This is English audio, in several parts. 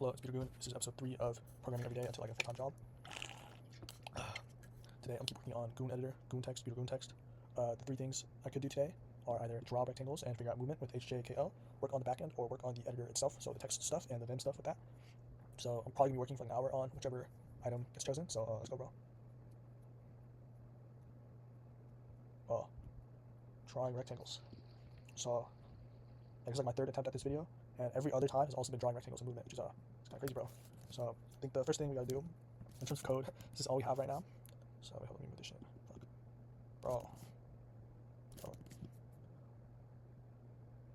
Hello, it's Peter Goon. This is episode 3 of Programming Every Day Until I Get a Full-Time Job. Today I'm working on Goon Editor, Goon Text, Peter Goon Text. The three things I could do today are either draw rectangles and figure out movement with HJKL, work on the backend, or work on the editor itself, so the text stuff and the Vim stuff with that. So I'm probably going to be working for an hour on whichever item gets chosen, so let's go, bro. Drawing rectangles. So this is like my third attempt at this video, and every other time has also been drawing rectangles and movement, which is it's kind of crazy, bro. So I think the first thing we gotta do in terms of code, this is all we have right now. So wait, let me move this shit. Fuck. Bro.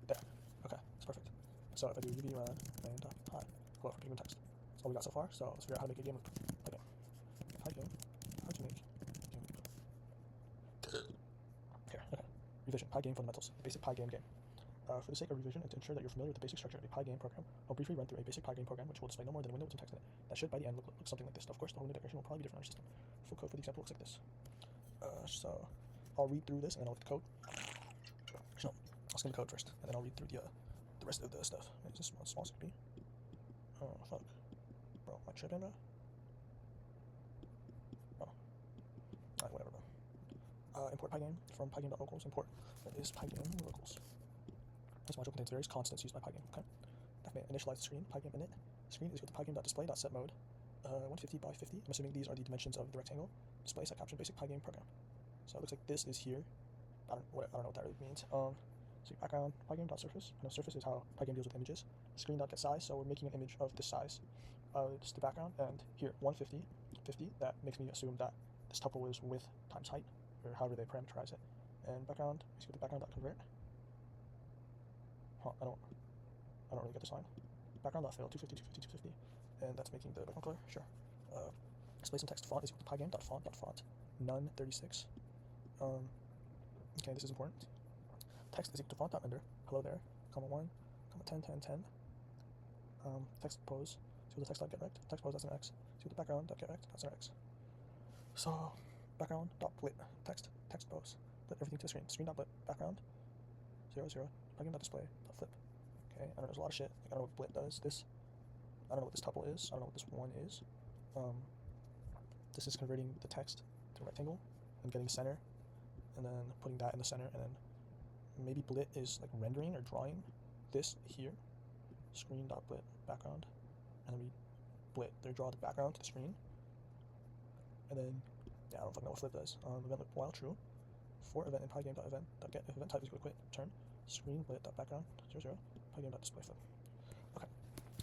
There. Okay, it's perfect. So if I do uv run and hi, hello for given text. That's all we got so far. So let's figure out how to make a game loop. Okay. How to make game loop. Here, okay. Revision, Py game fundamentals, basic Py game game. For the sake of revision and to ensure that you're familiar with the basic structure of a Py game program, I'll briefly run through a basic Py game program which will display no more than a window with some text in it. That should by the end look something like this. Of course, the whole new declaration will probably be different on our system. Full code for the example looks like this. So I'll read through this and then I'll look at the code. No, I'll skim the code first and then I'll read through the rest of the stuff. Is this one small CP? Oh fuck, bro, my trip in, bro. Oh, alright, whatever, bro. Import Pygame from pygame.locals. Import is Pygame locals. This module contains various constants used by Pygame. Okay. Initialize the screen. Pygame init. Screen is equal to pygame.display.setMode 150 by 50. I'm assuming these are the dimensions of the rectangle. Display set caption basic Pygame program. So it looks like this is here. I don't know what that really means. So background Pygame.surface. I know surface is how Pygame deals with images. Screen.getSize. So we're making an image of this size. Just the background, and here 150, 50. That makes me assume that this tuple is width times height, or however they parameterize it. And background is equal to background.convert. I don't really get this line. Background.fill 250, 250, 250, and that's making the background color. Sure. Display some text. Font is equal to pygame.font none 36. Okay, this is important. Text is equal to font.render. Hello there. Comma 1, comma 10, 10, 10. Text pose is equal to text.getRect. Text pose, that's an X. Is equal to background.getRect. That's an X. So background.blit text pose. Blit everything to the screen. Screen.blit background 0, 0. Pygame.display.flip. Okay, I know there's a lot of shit. Like, I don't know what blit does. I don't know what this tuple is. I don't know what this one is. This is converting the text to a rectangle and getting center, and then putting that in the center, and then maybe blit is like rendering or drawing this here. Screen.blit background, and then we blit. They draw the background to the screen, and then yeah, I don't fucking know what flip does. Event loop while true. For event in pygame.event.get if event type is equal to quit turn. Screen blit.background 0, 0. Pygame.display flip. Okay.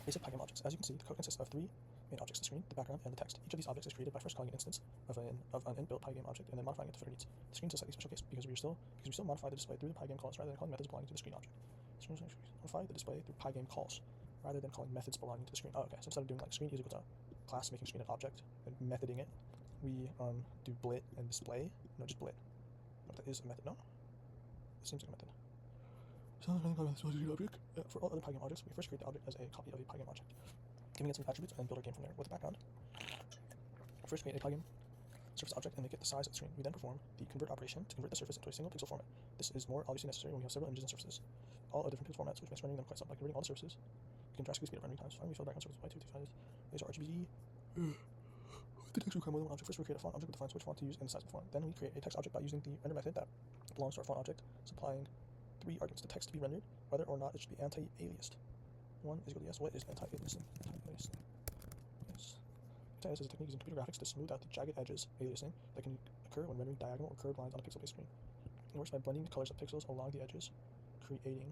Basic Pygame objects. As you can see, the code consists of three main objects: the screen, the background, and the text. Each of these objects is created by first calling an instance of an inbuilt Pygame object and then modifying it to fit our needs. The screen is a slightly special case because we still modify the display through the Pygame calls rather than calling methods belonging to the screen object. Modify the display through Pygame calls rather than calling methods belonging to the screen. Oh, okay. So instead of doing like screen is equal to class making screen an object and methoding it, we do blit and display. No, just blit. But that is a method. No, it seems like a method. So object. For all other Pygame objects, we first create the object as a copy of a Pygame object, giving it some attributes, and build our game from there with the background. First create a Pygame surface object and make it the size of the screen. We then perform the convert operation to convert the surface into a single pixel format. This is more obviously necessary when we have several images and surfaces, all of different pixel formats, which makes rendering them quite simple. By converting all the surfaces, we can drastically speed up rendering times. Finally, we fill the background surface by 225. These are RGB. The text require more than one object. First, we create a font object that defines which font to use and the size of the font. Then we create a text object by using the render method that belongs to our font object, supplying three arguments: the text to be rendered, whether or not it should be anti-aliased. One is equal to yes. What is anti-aliasing? Anti-aliasing. Yes. Anti-aliasing is a technique used in computer graphics to smooth out the jagged edges aliasing that can occur when rendering diagonal or curved lines on a pixel-based screen. It works by blending the colors of pixels along the edges, creating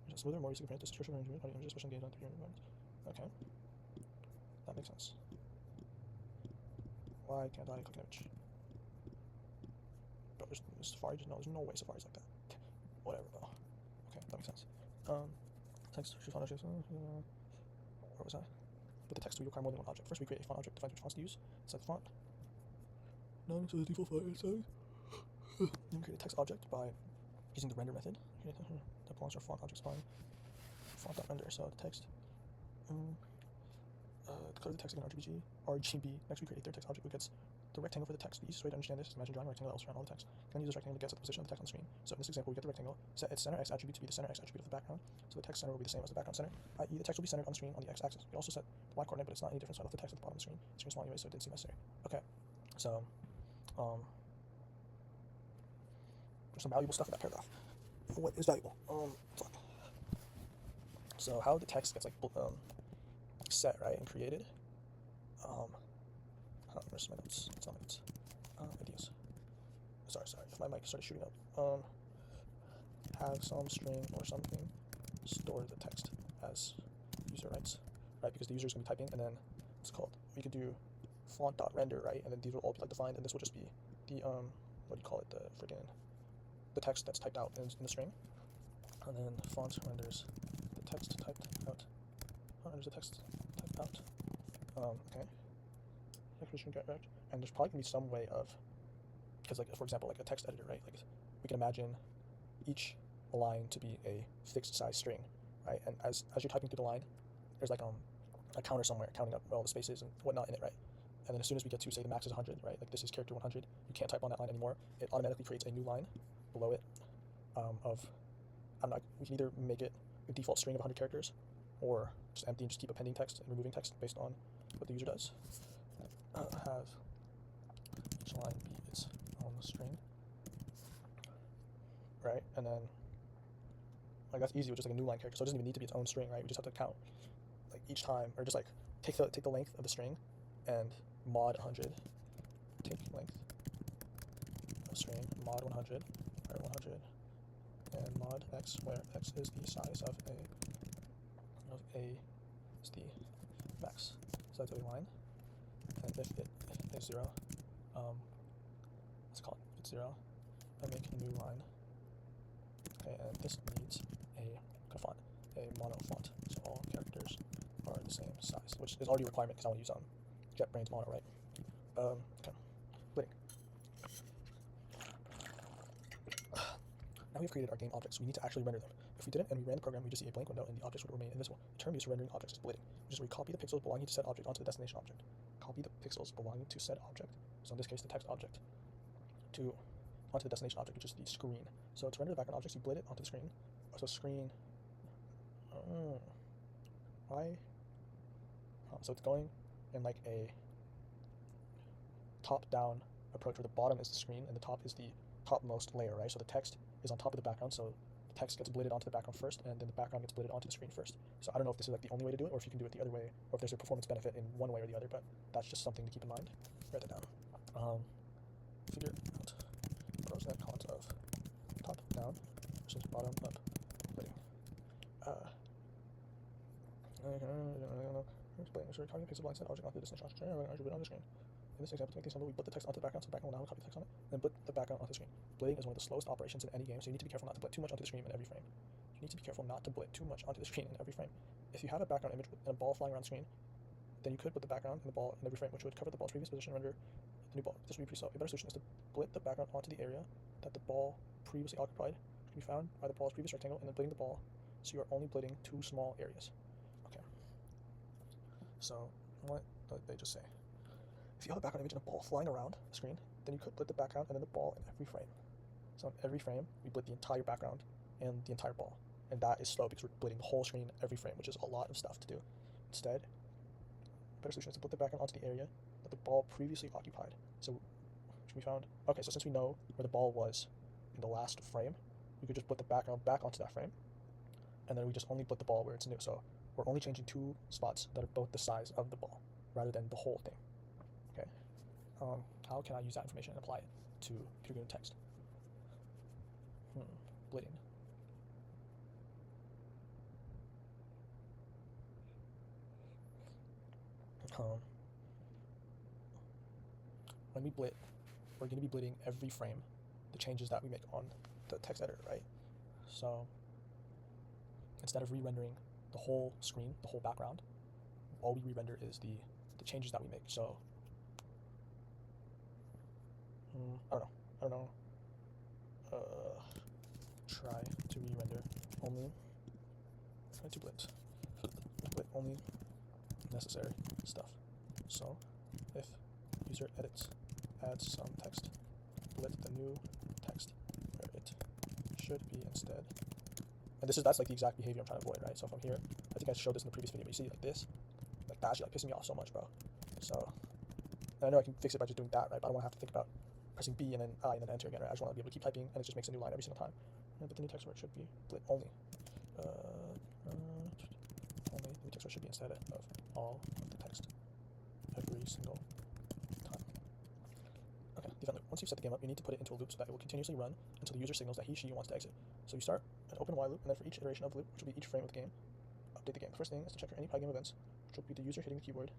a smoother, more easily to print description rendering on images, especially in games on 3D environments. Okay, that makes sense. Why can't I click an image? Bro, there's Safari. There's no way Safari's like that. Whatever, bro. Okay, that makes sense. Text, font objects. Where was I? With the text, we require more than one object. First, we create a font object, defines which fonts to use, set the font. None, so the default font is size. Then we create a text object by using the render method. That belongs to our font object spine. Font.render, so the text. Declare the text again RGB. Next, we create a third text object which gets the rectangle for the text. The easiest way to understand this is imagine drawing a rectangle that will surround all the text. Then use this rectangle to guess at the position of the text on the screen. So in this example, we get the rectangle, set its center x attribute to be the center x attribute of the background. So the text center will be the same as the background center, i.e. the text will be centered on the screen on the x-axis. We also set the y coordinate, but it's not any different, so I left the text at the bottom of the screen. The screen's small anyway, so it didn't seem necessary. Okay, so there's some valuable stuff in that paragraph. What is valuable? Fuck. So how the text gets like set, right, and created. Where's my notes? It's not my notes. Ideas. Sorry. If my mic started shooting up. Have some string or something store the text as user writes, right? Because the user is going to be typing, and then it's called. We could do font.render, right? And then these will all be like defined, and this will just be the what do you call it? The text that's typed out in the string, and then font renders the text typed out. Renders the text typed out. Okay. And there's probably gonna be some way of, because like for example, like a text editor, right? Like we can imagine each line to be a fixed size string, right? And as you're typing through the line, there's like a counter somewhere counting up all the spaces and whatnot in it, right? And then as soon as we get to say the max is 100, right? Like this is character 100, you can't type on that line anymore. It automatically creates a new line below it we can either make it a default string of 100 characters, or just empty and just keep appending text and removing text based on what the user does. Have each line be its own string, right? And then like that's easy with just like a new line character, so it doesn't even need to be its own string, right? We just have to count like each time, or just like take the length of the string and mod 100. Take length of string mod 100, right? 100, and mod x, where x is the size of a is the max size of a line. And if it is 0, let's call it zero, I make a new line. Okay, and this needs a font, a mono font, so all characters are the same size, which is already a requirement because I want to use JetBrains mono, right? Okay, splitting. Now we've created our game objects, so we need to actually render them. If we didn't and we ran the program, we just see a blank window and the objects would remain invisible. The term used for rendering objects is splitting, which is where we copy the pixels belonging to said object onto the destination object. Copy the pixels belonging to said object, so in this case the text object, onto the destination object, which is the screen. So to render the background objects, you blit it onto the screen. So screen, why? So it's going in like a top-down approach where the bottom is the screen and the top is the topmost layer, right? So the text is on top of the background, so the text gets blitted onto the background first, and then the background gets blitted onto the screen first. So I don't know if this is like the only way to do it, or if you can do it the other way, or if there's a performance benefit in one way or the other, but that's just something to keep in mind. Write that down. Figure out pros and cons of top-down versus bottom-up splitting. Explain. So we're copying pixel blind set object onto the destination object on the screen. In this example, to make things simple, we put the text onto the background, so the background will now have a copy text on it, and then put the background onto the screen. Blitting is one of the slowest operations in any game, so you need to be careful not to blit too much onto the screen in every frame. You need to be careful not to blit too much onto the screen in every frame. If you have a background image and a ball flying around the screen, then you could put the background and the ball in every frame, which would cover the ball's previous position and render the new ball. This would be pretty slow. A better solution is to blit the background onto the area that the ball previously occupied, which can be found by the ball's previous rectangle, and then blitting the ball, so you are only blitting two small areas. Okay. So what did they just say? If you have a background image and a ball flying around the screen, then you could blit the background and then the ball in every frame. So in every frame, we blit the entire background and the entire ball. And that is slow because we're blitting the whole screen every frame, which is a lot of stuff to do. Instead, a better solution is to blit the background onto the area that the ball previously occupied. So which we found, okay, so since we know where the ball was in the last frame, we could just blit the background back onto that frame, and then we just only blit the ball where it's new. So we're only changing two spots that are both the size of the ball, rather than the whole thing. Okay. How can I use that information and apply it to computer text? Blitting. When we blit, we're going to be blitting every frame, the changes that we make on the text editor, right? So instead of re-rendering the whole screen, the whole background, all we re-render is the changes that we make. So I don't know. Try to re-render only. Try to blit only the unnecessary stuff. So if user edits, adds some text, let the new text where it should be instead. And that's like the exact behavior I'm trying to avoid, right? So if I'm here, I think I showed this in the previous video, but you see like this, like that actually like pissing me off so much, bro. So, and I know I can fix it by just doing that, right? But I don't want to have to think about pressing B and then I and then enter again, right? I just want to be able to keep typing and it just makes a new line every single time. And but the new text where it should be split only. Only the new text where it should be instead of all of the text every single time. Okay, the event loop. Once you've set the game up, you need to put it into a loop so that it will continuously run until the user signals that he/she wants to exit. So you start an open while loop, and then for each iteration of loop, which will be each frame of the game, update the game. The first thing is to check for any Pygame events, which will be the user hitting the keyboard,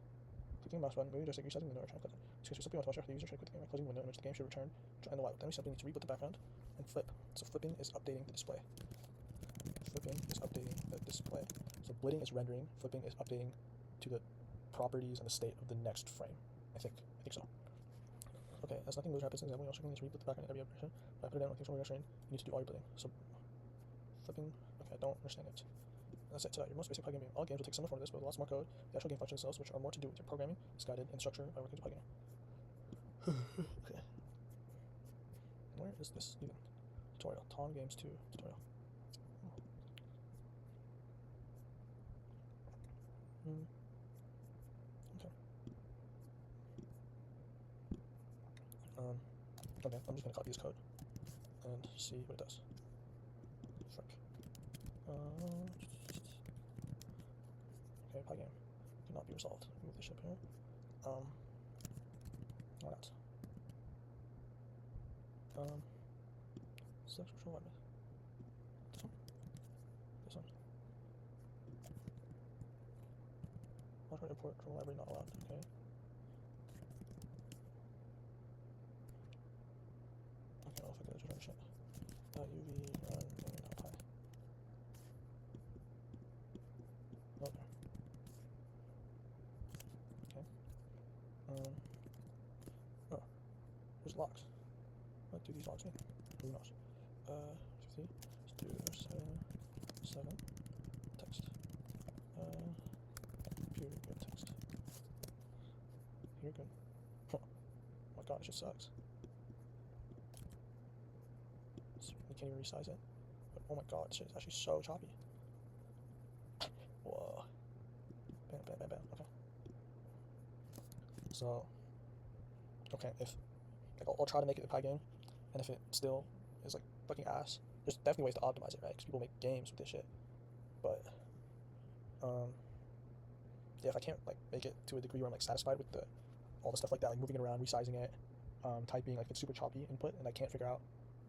clicking the mouse button, moving the joystick, resizing the window, or trying to click it. So you simply want to watch out for the user trying to click the game by closing the window in which the game should return and the while loop. Then we simply need to reboot the background and flip. So flipping is updating the display. Flipping is updating the display. So blitting is rendering, flipping is updating to the properties and the state of the next frame. I think so. Okay, as nothing moves happens in the example, you also need to reboot the background in every operation. If I put it down on things from your screen, you need to do all your blitting. So flipping, okay, I don't understand it. That's it. So your most basic Pygame game. All games will take similar form to this, but with lots more code. The actual game functions themselves, which are more to do with your programming, is guided in structure by working with Pygame. Okay. Where is this even? Tutorial. Tom Games 2 tutorial. Okay. Okay, I'm just gonna copy this code and see what it does. Frick. Okay, Pygame cannot be resolved. Move the ship here. Why not? Select control library. This one? This one. Module import control library not allowed. Okay. Okay, I'll figure this shit. UV run .py. Oh, there. Okay. Oh, there's locks. What do these locks mean? Who knows? 50. Let's do 7 text. Pure good text. Pure good. Oh my god, it just sucks. You can't even resize it. But oh my god, this shit is actually so choppy. Whoa. Bam, bam, bam, bam. Okay. So, okay, if like I'll try to make it a Pygame, and if it still is like fucking ass, there's definitely ways to optimize it, right? Because people make games with this shit. But yeah, if I can't like make it to a degree where I'm like satisfied with all the stuff like that, like moving it around, resizing it, typing, like it's super choppy input, and I can't figure out.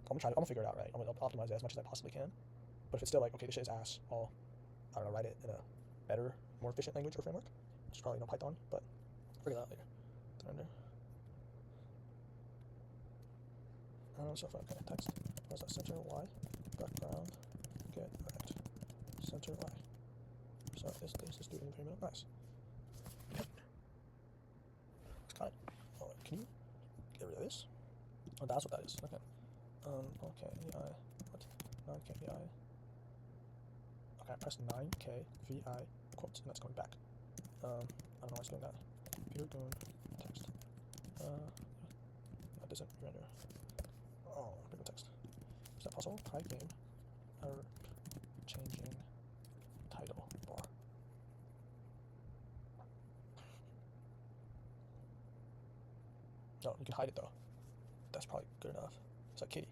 I'm gonna figure it out, right? I'm gonna optimize it as much as I possibly can. But if it's still like, okay, this shit is ass, I don't know, write it in a better, more efficient language or framework, which is probably Python, but I'll figure that out later. Render. So if okay, text. What's that? Center Y, background, get right. Center Y. So this is doing in 3 minutes. Nice. It's kind of. Oh, wait, can you get rid of this? Oh, that's what that is. Okay. Okay, VI. What? 9K VI. Okay, I pressed 9K VI quotes, and that's going back. I don't know why it's doing that. Pure goon text. That doesn't render. Oh, pure text. Is that possible? Pygame. Error. Changing title bar. No, you can hide it though. That's probably good enough. It's like Kitty.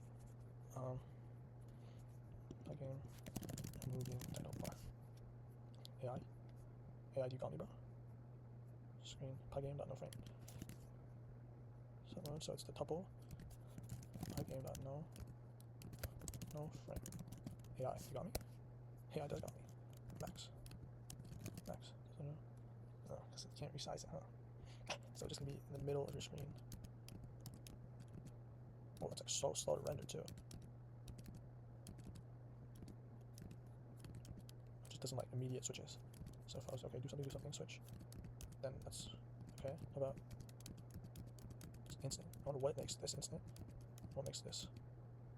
Pygame. Moving title bar. AI. AI, do you got me, bro? Screen. Pygame.noFrame. So it's the tuple. Pygame.no. No frame. AI, you got me? AI does got me. Max. No, because it can't resize it, huh? So it's just gonna be in the middle of your screen. Oh, it's like so slow to render too. It just doesn't like immediate switches. So if I was okay, do something, switch. Then that's okay. How about just instant? I wonder what makes this instant. What makes this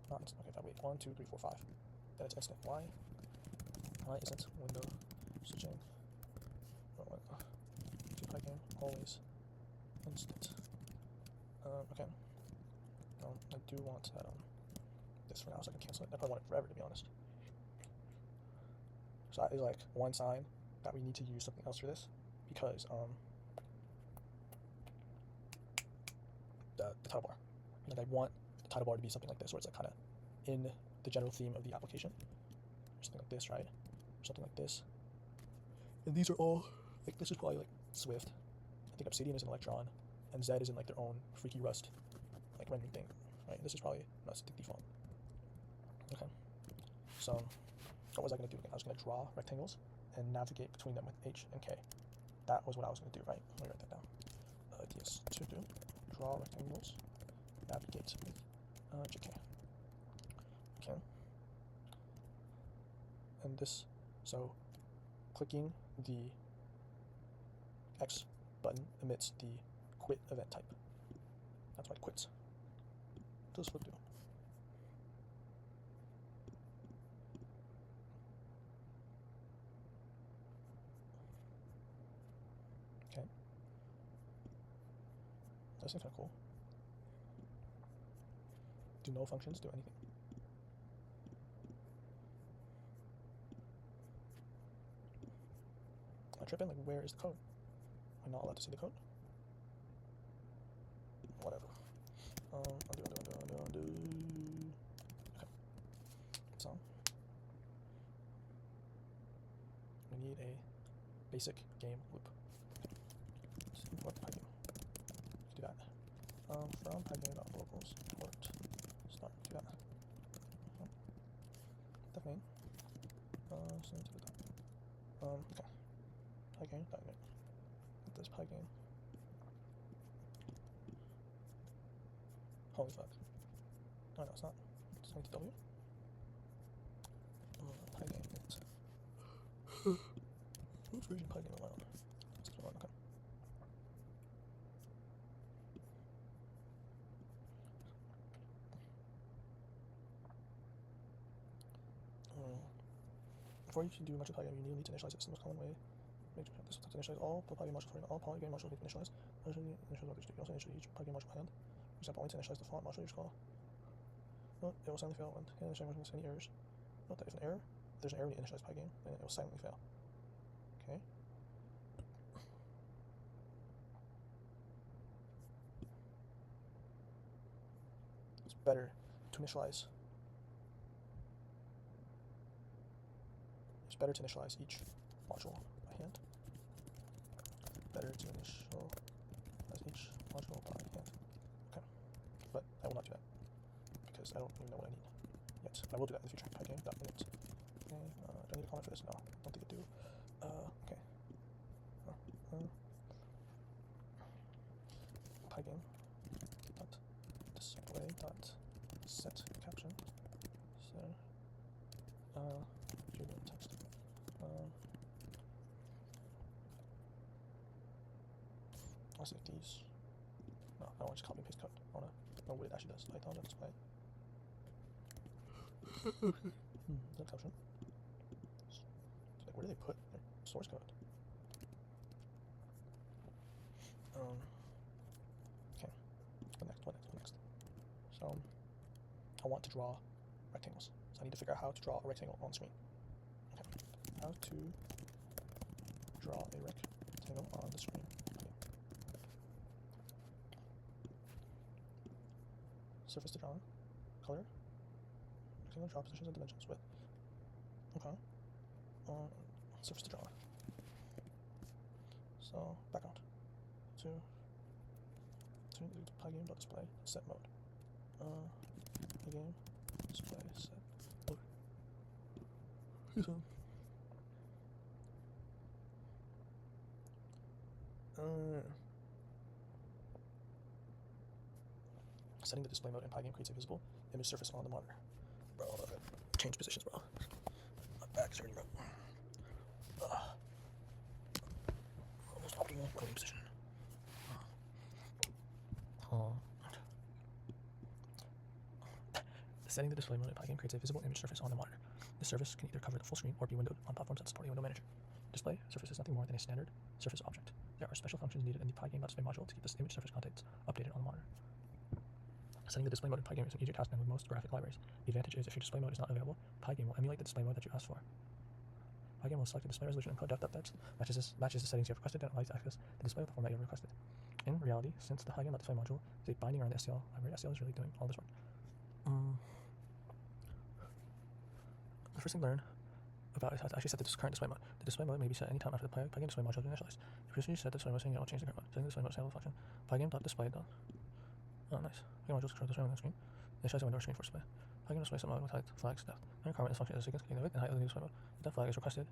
not instant? Okay, if I wait 1, 2, 3, 4, 5, then it's instant. Why isn't window switching? always instant. Okay. I do want that this for now, so I can cancel it. I probably want it forever, to be honest. So that is like one sign that we need to use something else for this, because the title bar. Like I want the title bar to be something like this, where it's like kind of in the general theme of the application, or something like this, right? Or something like this. And these are all like, this is probably like Swift. I think Obsidian is an Electron, and Z is in like their own freaky Rust like rendering thing, right? This is probably not the default. Okay. So what was I going to do again? I was going to draw rectangles and navigate between them with H and K. That was what I was going to do, right? Let me write that down. Yes, to do. Draw rectangles, navigate with JK. Okay. And this, so clicking the X button emits the quit event type. That's why it quits. What does flip do? Okay. That seems kind of cool. Do no functions do anything? I'm tripping, like where is the code? Am I not allowed to see the code? Whatever. Undo. Okay. So we need a basic game loop. What pygame? Let's do that. From pygame.locals port start. Do that. Definitely. Send to the top. Okay. Pygame.init. Get this pygame. Holy fuck. Oh no, it's not. Just need to W. Pygame init. Which version pygame am I on? That's the one, okay. Before you can do much of pygame, you need to initialize it in the most common way. Make sure this will initialize all pygame modules for all pygame modules need to initialize. Initialize what you also initialize each pygame module by hand. For example, only to initialize the font module you just call. No, it will silently fail when initializing any errors. Note that if an error, there's an error when you initialize pygame, then it will silently fail. Okay. It's better to initialize. It's better to initialize each module by hand. Better to initialize each module by hand. Okay. But I will not do that, because I don't even know what I need yet. I will do that in the future. Pygame.init. Okay. Do I need a comment for this? No. I don't think I do. Okay. Pygame. Display. Set caption. So. Text. I'll see if these. No, I don't want to just copy and paste code. I want to know what it actually does. Python.display. That caption. So like, where do they put their source code? Okay. What next? So, I want to draw rectangles. So I need to figure out how to draw a rectangle on screen. Okay. How to draw a rectangle on the screen. Okay. Surface to draw. Color. Rectangle draw positions and dimensions with. Okay. Surface to draw. So background. To pygame.display set mode. Pygame display set mode. Setting the display mode in Pygame creates a visible image surface on the monitor. Bro, hold on. Change positions, bro. My back's hurting, bro. Almost optimal coding position. Setting the display mode in Pygame creates a visible image surface on the monitor. This surface can either cover the full screen or be windowed on platforms that support a window manager. Display surface is nothing more than a standard surface object. There are special functions needed in the Pygame.display module to keep this image surface contents updated on the monitor. Setting the display mode in Pygame is an easier task than with most graphic libraries. The advantage is if your display mode is not available, Pygame will emulate the display mode that you asked for. Pygame will select the display resolution and code depth updates, matches the settings you have requested, and allows you to access the display with the format you have requested. In reality, since the Pygame.display module is a binding around the STL library, STL is really doing all this work. The first thing to learn about is how to actually set the current display mode. The display mode may be set anytime after the Pygame display module is initialized. If you set the display mode, saying it will change the current mode. Setting the display mode is a function. Pygame.display. Oh, nice. Pygame module controls the display on the screen. Initialize the window or screen for display. Pygame display set mode with height, flags, depth. The requirement is function is against the width and height of the display mode. The depth flag is requested.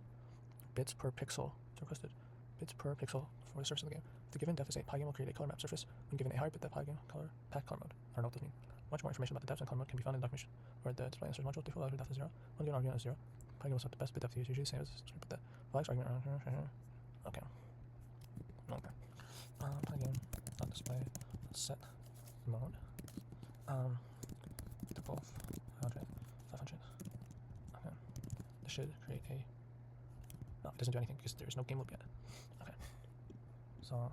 Bits per pixel is requested. Bits per pixel for the surface of the game. If the given depth is 8, Pygame will create a color map surface when given a higher bit depth Pygame color pack color mode. I don't know what this means. Much more information about the depth and color mode can be found in the documentation, where the display answers module default value depth is 0. When given argument is 0, Pygame will set the best bit depth to use, usually the same as the bit depth. Flags argument. Okay. Pygame.display set mode. To both 100, 500. Okay. This should create a. No, it doesn't do anything because there is no game loop yet. Okay. So.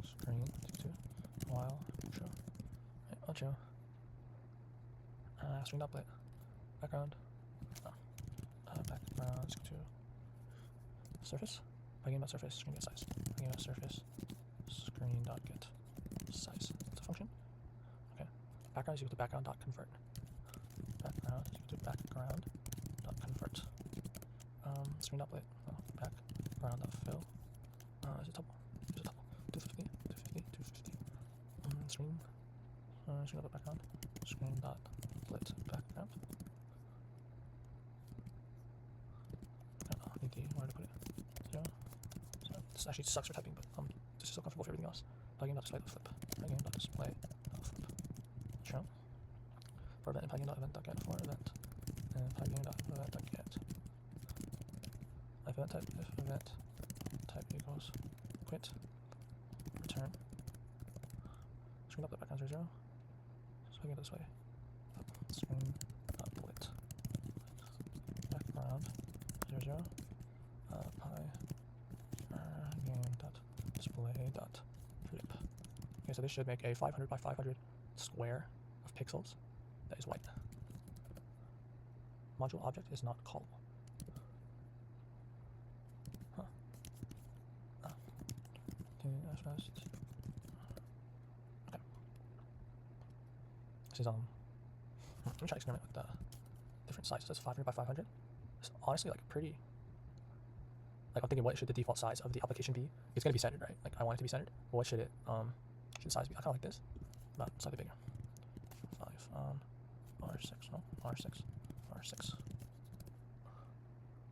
Screen to while show. I'll show. Screen uplit. Background. Background to surface. Pygame.surface screen get size. Pygame.surface screen.get size. That's a function. Okay. Background is equal to background.convert. Background is equal to background.convert. Screen.lit. Oh, background.fill. Is it double? Is it double? 250, 250, 250. Screen. Screen.lit background. Screen.lit background. I need the where to put it. 0. So this actually sucks for typing, but this is so comfortable for everything else. Pygame.display.flip. Pygame.display.flip. Show. For event, Pygame.event.get. For event, and Pygame.event.get. Event type, if event type equals quit, return. Screen.lit background 0. So Pygame display. Screen.lit. Background 0. Pygame.display.flip. Okay, so this should make a 500 by 500 square of pixels that is white. Module object is not callable. Huh. Okay. This is let me try to experiment with the different sizes. It's 500 by 500. It's honestly like pretty. Like I'm thinking, what should the default size of the application be? It's gonna be centered, right? Like I want it to be centered. But what should it should the size be? I kind of like this, but slightly bigger. 5 on R6. No, R6. R6.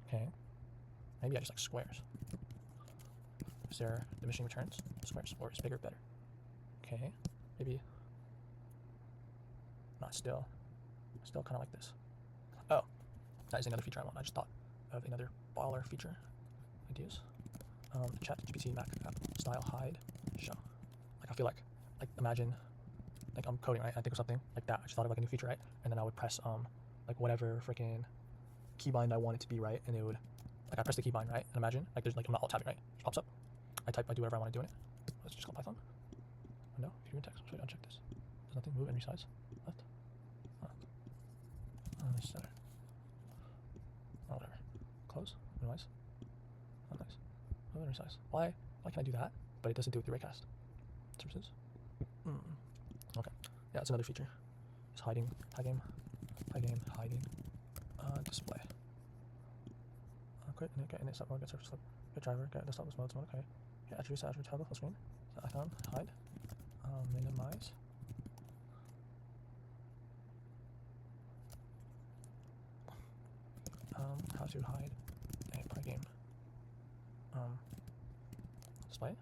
Okay. Maybe I just like squares. Is there diminishing returns? Squares, or is bigger better? Okay. Maybe. Not still. Still kind of like this. Oh, that is another feature I want. I just thought of another baller feature. Ideas. Chat GPT Mac app style hide show. Like I feel like imagine like I'm coding, right? I think of something like that. I just thought of like a new feature, right? And then I would press like whatever freaking keybind I want it to be, right? And it would like I press the keybind, right? And imagine like there's like I'm not alt tabbing, right? It pops up. I type, I do whatever I want to do in it. Let's just call Python. No, if you're in text, so uncheck this. Does nothing move any size? Left. Center. Oh, whatever. Close. Minimize. Oh, nice. Move any size. Why can I do that? But it doesn't do it with the raycast. Services. Okay. Yeah, it's another feature. It's hiding. Pygame hiding. Display. Quit. Okay. And it's not mode. Get surface flip. Get driver. Get desktop mode. Okay. Yeah, attribute toggle full screen. Icon. Hide. Minimize. How to hide a Pygame display.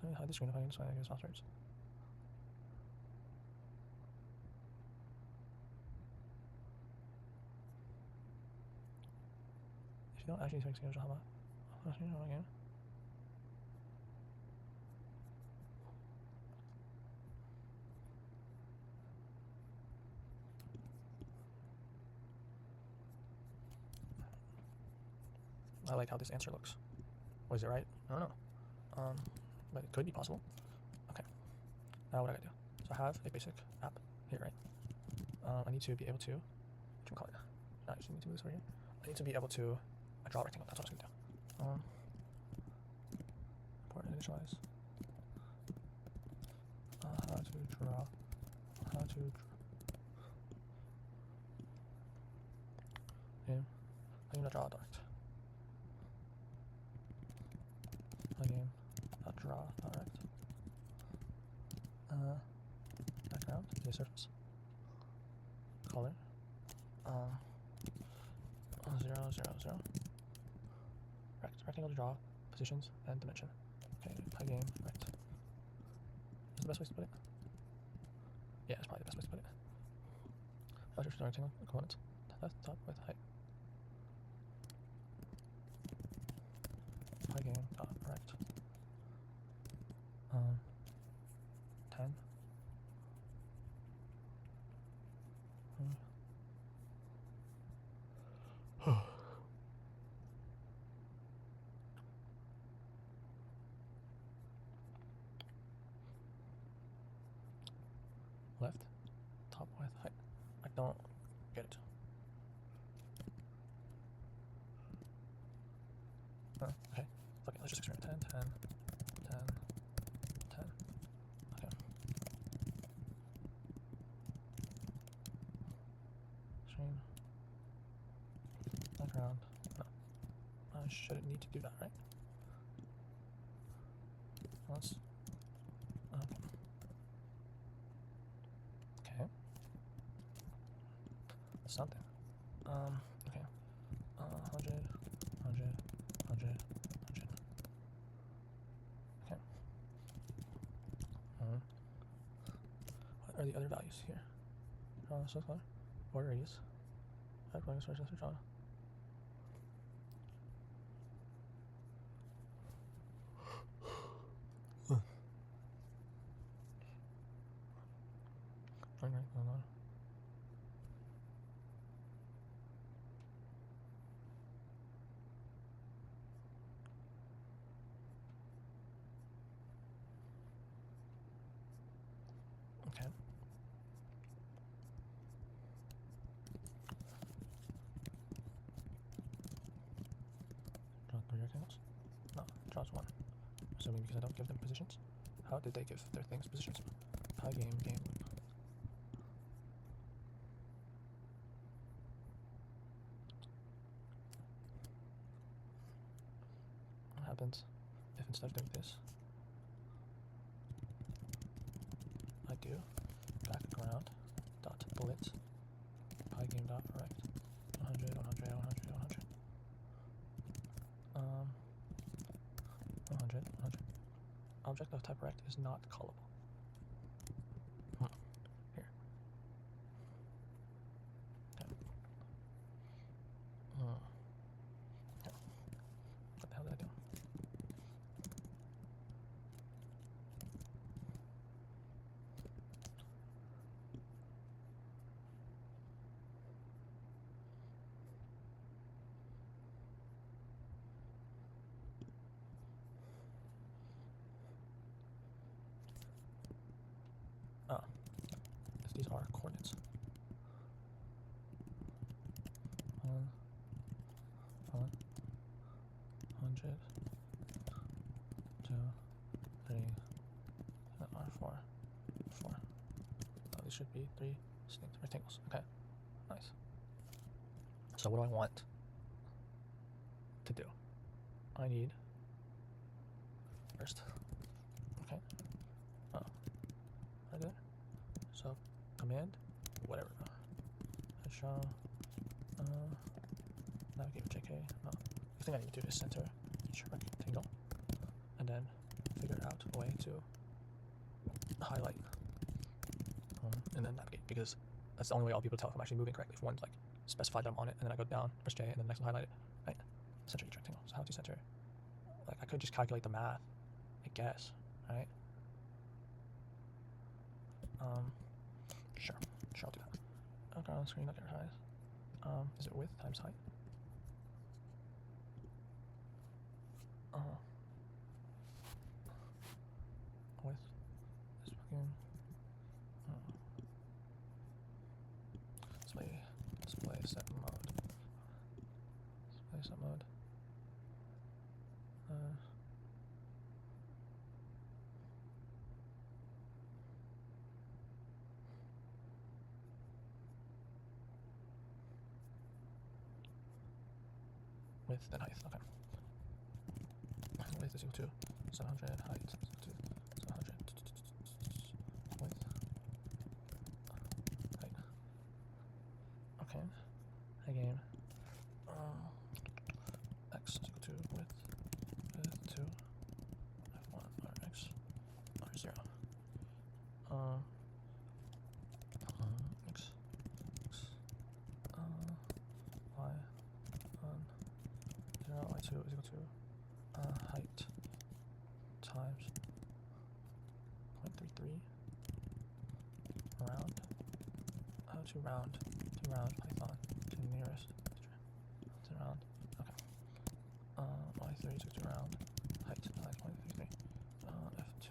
So hide the screen of Pygame display against passwords. If you don't actually take screenshots, how about again? highlight how this answer looks. Was it right? I don't know. But it could be possible. Okay. Now what I gotta do? So I have a basic app here, right? I need to be able to, what do you call it? No, I just need to move this over here. I need to be able to draw a rectangle. That's what I was gonna do. Import initialize. How to draw. Game. I'm gonna draw a direct. Game. Draw direct. Background. Is a surface. Color. 0, 0, 0. Rectangle to draw. Positions and dimension. Okay. Pie game. Right. Is the best way to put it? Yeah, it's probably the best way to put it. I'll just rectangle components. Left, top, width, height. Pie game dot rect. 10. Left, top, width, height. I don't get it. Okay. Okay, let's just experiment. 10, 10, 10, 10. Okay. Screen. Background. No. I shouldn't need to do that, right? Let's. Okay. That's something. Okay. 100, 100, 100, 100. Okay. What are the other values here? So far. Border radius. Add points for draw. Okay. Draw 3 rectangles? No, draws 1. Assuming because I don't give them positions. How did they give their things positions? Pie game. What happens if instead of doing this, I do background dot bullet pie game dot rect 100, 100, 100, 100. 100. Object of type rect is not callable. Here. Okay. Okay. What the hell did I do? If these are coordinates. 1, 100, 2, 3, and R4, 4. These should be 3 distinct rectangles. Okay, nice. So what do I want to do? I need first. Okay. Right there. So command, whatever. Show. Navigate with JK. No. The thing I need to do is center each rectangle, and then figure out a way to highlight, and then navigate, because that's the only way I'll be able to tell if I'm actually moving correctly. If one like specify that I'm on it, and then I go down, press J, and then the next one highlight it. Right. Center each rectangle. So how to center? Like I could just calculate the math, I guess. Right. Sure, I'll do that. Okay, on screen, not advertise. Is it width times height? with this fucking display set mode. Display set mode. Width and height. Okay. Width is equal to 700. Height is equal to 700. Width. Height. Okay. Again. X is equal to width 2 f1 or x r0. X y 0 y2 is equal to height times 0.33 round to round Python to nearest to round. Okay. Y3 is equal to round height times 0.33 f2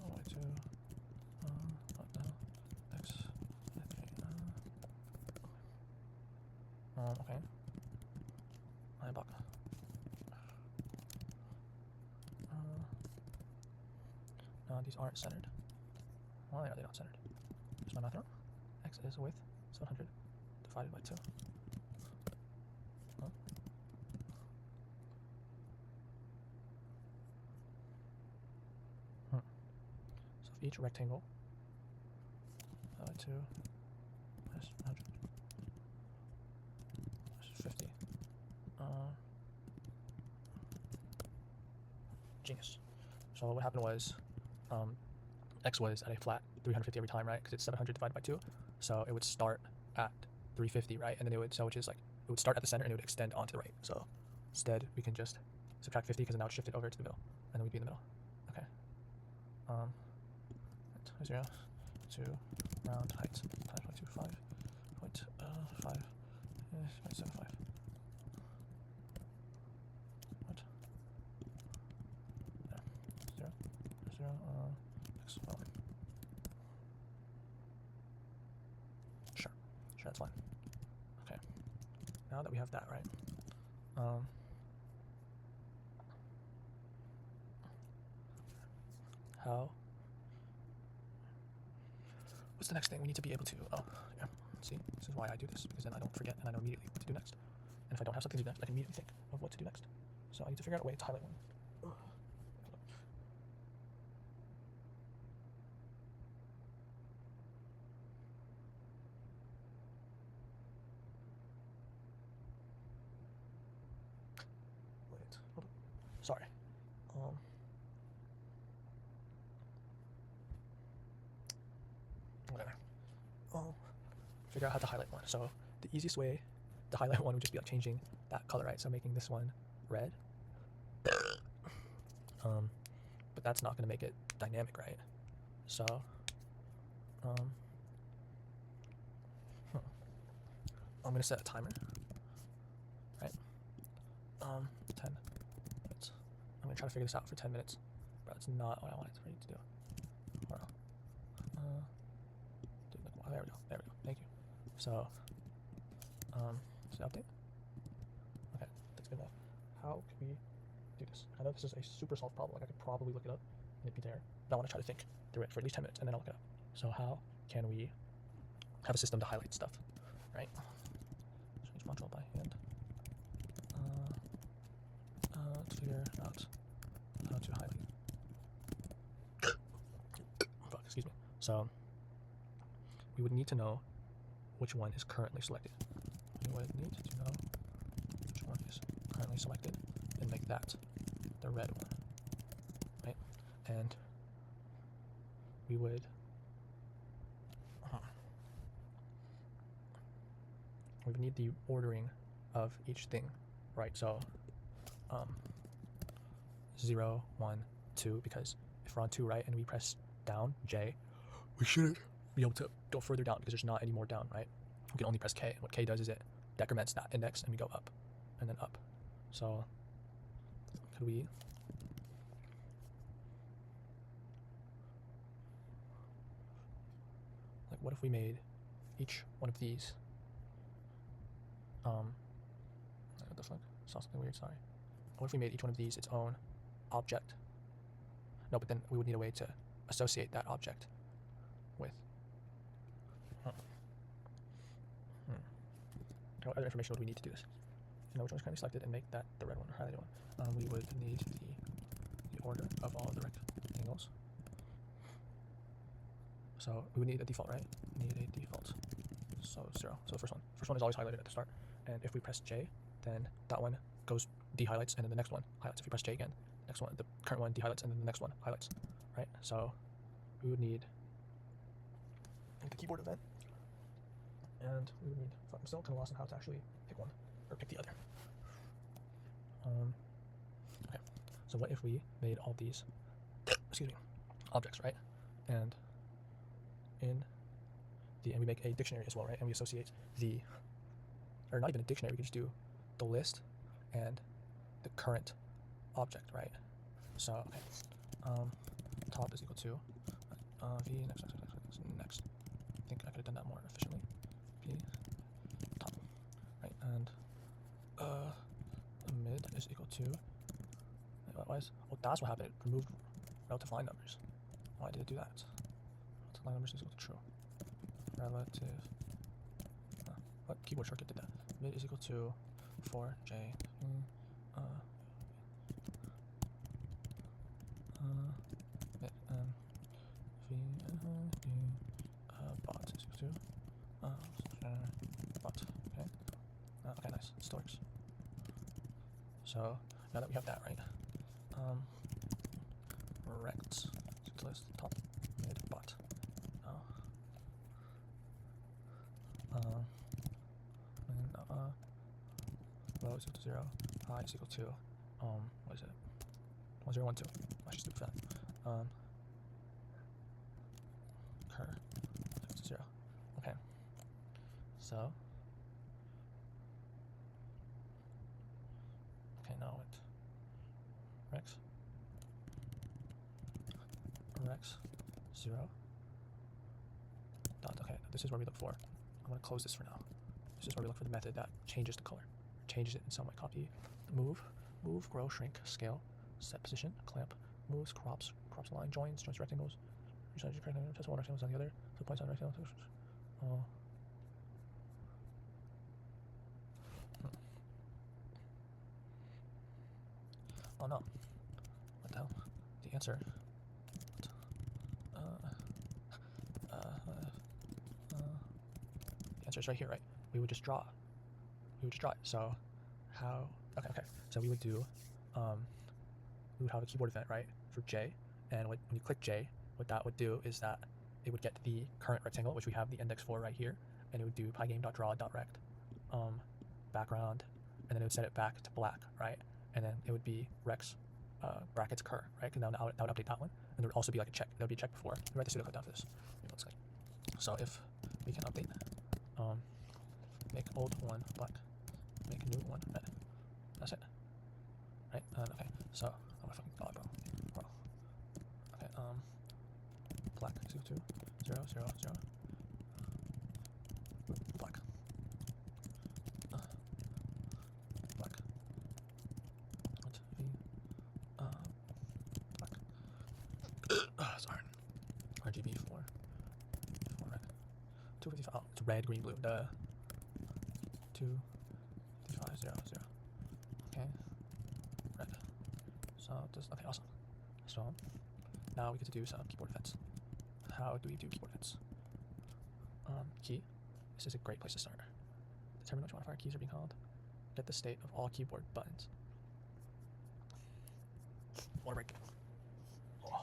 y2 x y3 okay. Block. No, these aren't centered. Why are they not centered? Is my math wrong? X is width 700 divided by 2. Huh? So for each rectangle, 2 minus 100 is 50. Genius. So what happened was, x was at a flat 350 every time, right? Because it's 700 divided by 2. So it would start at 350, right? And then it would, so which is like, it would start at the center and it would extend onto the right. So instead, we can just subtract 50 because now it's shifted over to the middle, and then we'd be in the middle. Okay. 0 to round height times 0.25 0.75. What? Yeah. 0 x. Well. Sure, that's fine. Okay. Now that we have that, right? How? What's the next thing we need to be able to? Oh, yeah. See, this is why I do this, because then I don't forget and I know immediately what to do next. And if I don't have something to do next, I can immediately think of what to do next. So I need to figure out a way to highlight one. Wait, hold on. Sorry. Whatever. Figure out how to highlight one. So the easiest way to highlight one would just be like changing that color, right? So making this one red. But that's not going to make it dynamic, right? So, I'm going to set a timer, right? 10 minutes. I'm going to try to figure this out for 10 minutes, but it's not what I wanted for you to do. Hold on. There we go. Thank you. So, update. Okay, that's good enough. How can we do this? I know this is a super solved problem. Like I could probably look it up and it'd be there, but I want to try to think through it for at least 10 minutes and then I'll look it up. So how can we have a system to highlight stuff, right? Change module by hand. To figure out how to highlight. Fuck, excuse me. So we would need to know which one is currently selected. We would need to know which one is currently selected and make that the red one, right? And we would need the ordering of each thing, right? So 0, 1, 2, because if we're on 2, right, and we press down J, we shouldn't be able to go further down because there's not any more down, right? We can only press K. What K does is it decrements that index and we go up and then up. So could we like what if we made each one of these what the fuck? Saw something weird, sorry. What if we made each one of these its own object? No, but then we would need a way to associate that object with. What other information would we need to do this? You know which one's currently selected and make that the red one or highlighted one. We would need the order of all the rectangles. So we would need a default, right? We need a default. So 0. So the first one is always highlighted at the start. And if we press J, then that one goes de-highlights, and then the next one highlights. If we press J again, next one, the current one de-highlights, and then the next one highlights, right? So we would need the keyboard event, and we would need. I'm still kind of lost on how to actually pick one or pick the other. Okay. So what if we made all these, excuse me, objects, right? And we make a dictionary as well, right? And we associate or not even a dictionary, we can just do the list and the current object, right? So, okay, top is equal to v next. I think I could have done that more efficiently. P top, right? And mid is equal to. Why is? Oh, that's what happened. It removed relative line numbers. Why did it do that? Relative line numbers is equal to true. Relative. What keyboard shortcut did that? Mid is equal to 4j. Bot is equal to bot. Okay. Okay, nice. It still works. So now that we have that, right? Rect list top mid bot. Low is equal to 0, high is equal to what is it? 1 0 1 2. I should do that. Cur is equal to 0. Okay. So okay, now what? Rex 0 dot. Okay, this is where we look for. I'm gonna close this for now. This is where we look for the method that changes the color, changes it in some way. Copy, move, grow, shrink, scale, set position, clamp, moves, crops, align, joins rectangles, test one rectangles on the other, so points on rectangles. Oh no. What the hell? The answer. The answer is right here, right? We would just draw it. So how? Okay. So we would do, we would have a keyboard event, right, for J, and when you click J, what that would do is that it would get the current rectangle, which we have the index for right here, and it would do pygame.draw.rect, background, and then it would set it back to black, right? And then it would be Rex brackets cur, right? Because now that would update that one, and there would also be like a check. There would be a check before. We write the pseudocode down for this. Looks like. So if we can update, make old one black, make new one red. That's it, right? Okay. So oh my fucking god, bro. Okay. Black is equal to 0 0 0. Black. Black. What? Black. Sorry. RGB 4 red. 255. Oh, it's red, green, blue. Duh. 255 0 0. Okay. Red. So this. Okay, awesome. So now we get to do some keyboard events. How do we do keyboard events? Key. This is a great place to start. Determine which modifier keys are being called. Get the state of all keyboard buttons. Water break. Oh.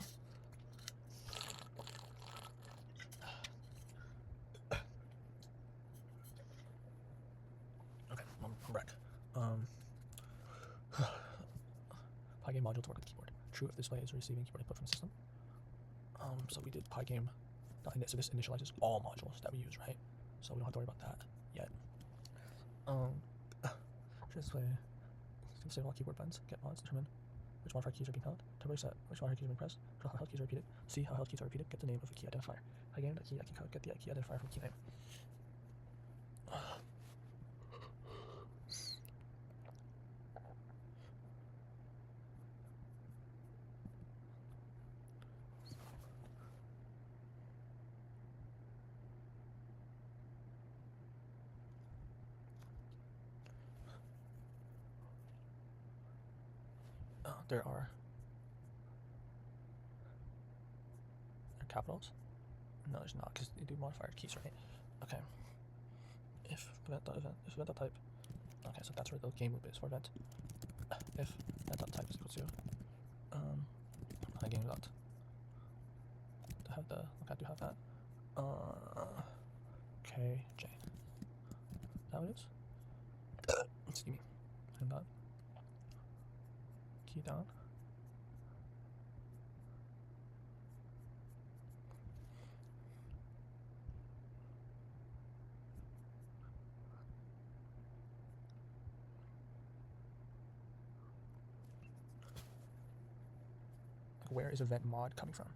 Okay, I'm back. Pygame module to work with the keyboard. True if display is receiving keyboard input from the system. So we did pygame. So this initializes all modules that we use, right? So we don't have to worry about that yet. Display. Save all keyboard buttons. Get mods. Determine Which modifier keys are being held? Temporary set. Which modifier keys are being pressed? Draw how held keys are repeated. See how held keys are repeated. Get the name of the key identifier. Key code. Get the key identifier from key name. There are capitals? No, there's not, because you do modifier keys, right? Okay. If event.type. Okay, so that's where the game loop is for event. If event.type is equal to game dot. To have the okay, I do have that. KJ. That what it is? Excuse me. And that. Key down. Where is event mod coming from?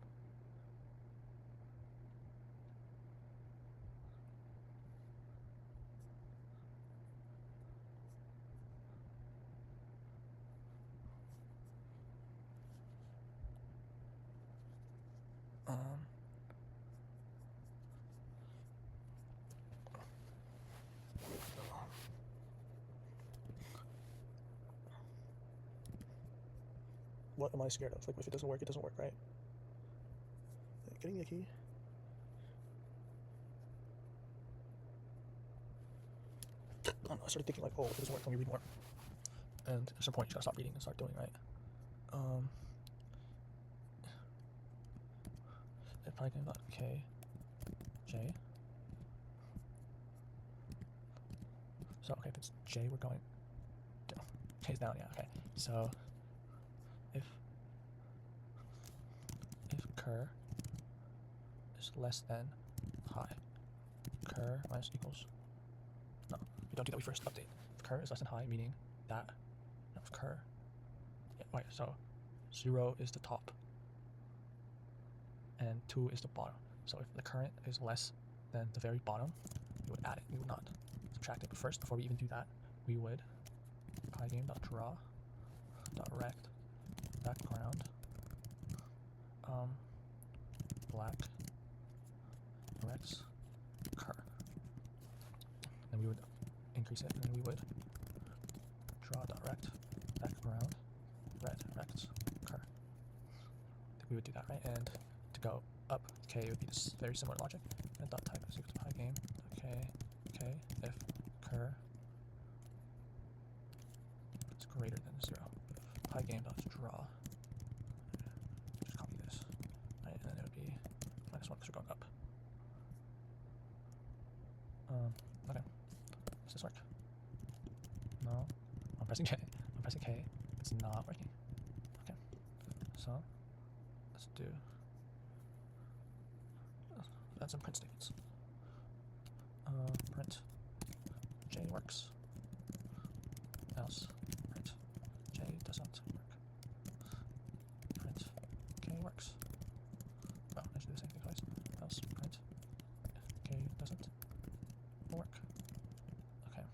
What am I scared of? Like, if it doesn't work, it doesn't work, right? Getting the key. I don't know, I started thinking like, oh, if it doesn't work, let me read more. And at some point, you gotta stop reading and start doing, right? If I can K, J. So, okay, if it's J, we're going down. K's down, yeah, okay. So, if cur is less than high, cur minus equals, no, we don't do that, we first update. If cur is less than high, meaning that, no, if cur, yeah, wait, so 0 is the top, and 2 is the bottom. So if the current is less than the very bottom, we would add it, we would not subtract it. But first, before we even do that, we would pygame.draw.rect background black rex cur. And we would increase it, and then we would draw.rect background red rex cur. We would do that, right? And to go up k, it would be this very similar logic. And dot type is equal to pygame k if cur is greater than 0. Pygame.draw. Just copy this, right? And then it would be -1 because we're going up. Okay. Does this work? No. I'm pressing K. I'm pressing K. It's not working. Okay. So let's do. Add some print statements. Print J works. Else print J doesn't work. Print K works. Oh, I should do the same thing twice. Else print K doesn't work. Okay.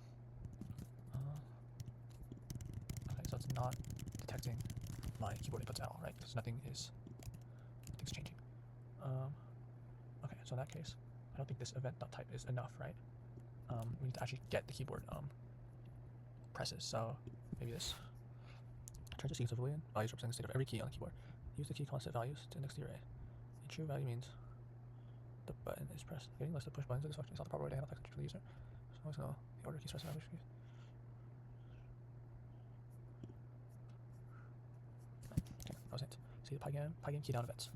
Okay, so it's not detecting my keyboard inputs at all, right? Because nothing's changing. Okay, so in that case, I don't think this event.type is enough, right? We need to actually get the keyboard presses. So maybe this. Turn to sequence of Boolean values representing the state of every key on the keyboard. Use the key constant values to index the array. A true value means the button is pressed. Getting less to push buttons in this function is not the proper way to handle text to the user. So always know the order keys pressed and average keys. Okay, that was it. See the pygame key down events.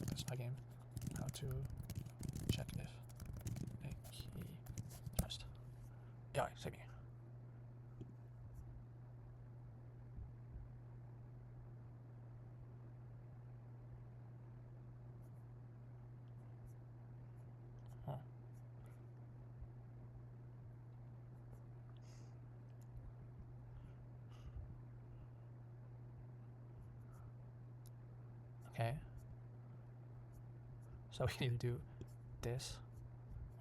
This pygame, how to check if a key is pressed. Yeah, save me. Okay. So we can either do this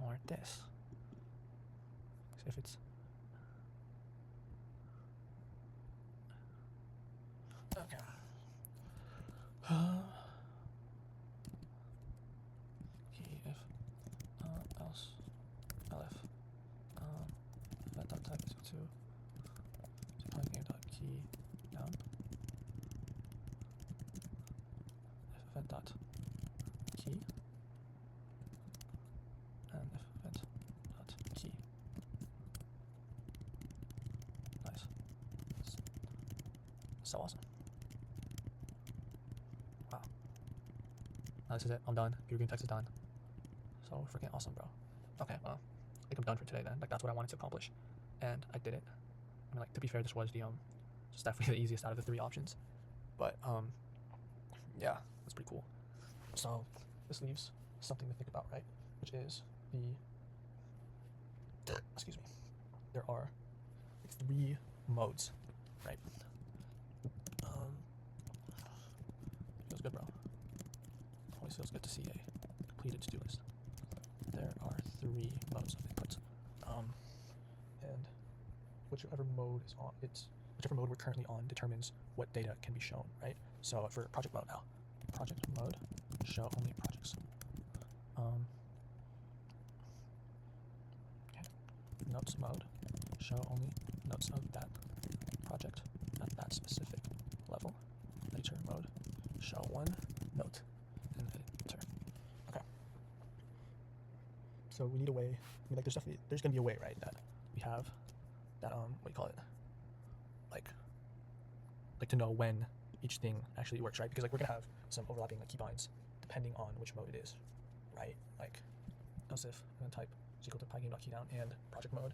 or this. So if it's okay. Key if else elif event dot type is equal to Python dot key down if event dot key and if event dot key. Nice. So awesome. Wow. Now this is it. I'm done. Your green text is done. So freaking awesome, bro. Okay, well, I think I'm done for today then. Like that's what I wanted to accomplish, and I did it. I mean, like to be fair, this was the just definitely the easiest out of the 3 options, but yeah, that's pretty cool. So this leaves something to think about, right? Which is excuse me. There are 3 modes, right? Feels good, bro. Always feels good to see a completed to-do list. There are 3 modes of input, and whichever mode is on, whichever mode we're currently on determines what data can be shown, right? So for project mode now, project mode, show only projects. Okay. Notes mode, show only notes of that project at that specific level. Editor mode, show 1 note in editor. Okay. So we need a way. I mean, like there's gonna be a way, right? That we have that what do you call it? Like to know when each thing actually works, right? Because like we're gonna have some overlapping like keybinds depending on which mode it is, right? Like else if and type is equal to pygame.keydown and project mode,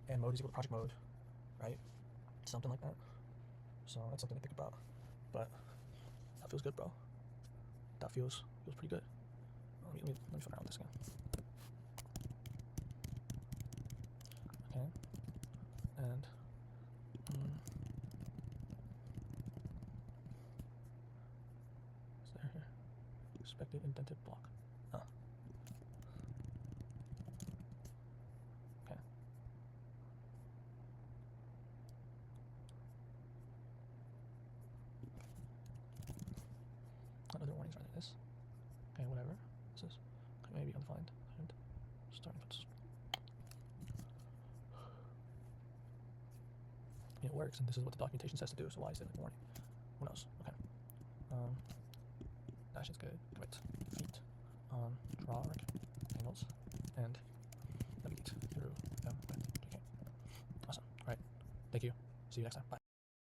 and mode is equal to project mode, right? Something like that. So that's something to think about. But that feels good, bro. That feels pretty good. Let me fuck around with this again. Okay. And is there here? Expected indented block. Oh. Okay. Other warnings are like this. Okay, whatever. This is maybe undefined and starting puts. It works, and this is what the documentation says to do. So why is it a warning? Who knows? Okay. Dash is good. Commit feet. Draw rectangles and navigate through them with. Okay. Awesome. All right. Thank you. See you next time. Bye.